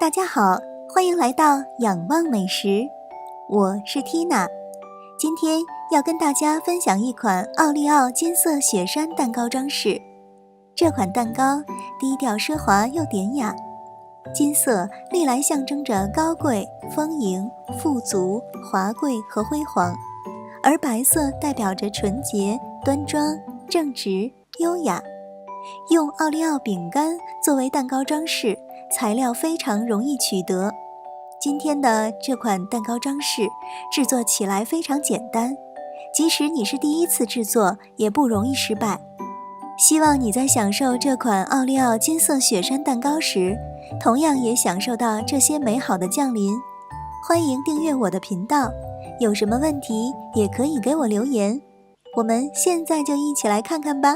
大家好，欢迎来到仰望美食，我是 Tina。今天要跟大家分享一款奥利奥金色雪山蛋糕装饰。这款蛋糕低调奢华又典雅，金色历来象征着高贵、丰盈、富足、华贵和辉煌，而白色代表着纯洁、端庄、正直、优雅。用奥利奥饼干作为蛋糕装饰，材料非常容易取得。今天的这款蛋糕装饰制作起来非常简单，即使你是第一次制作，也不容易失败。希望你在享受这款奥利奥金色雪山蛋糕时，同样也享受到这些美好的降临。欢迎订阅我的频道，有什么问题也可以给我留言。我们现在就一起来看看吧。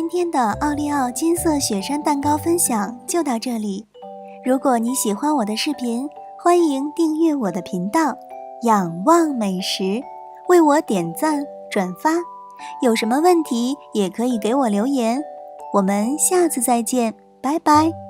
今天的奥利奥金色雪山蛋糕分享就到这里。如果你喜欢我的视频，欢迎订阅我的频道仰望美食，为我点赞转发。有什么问题也可以给我留言。我们下次再见，拜拜。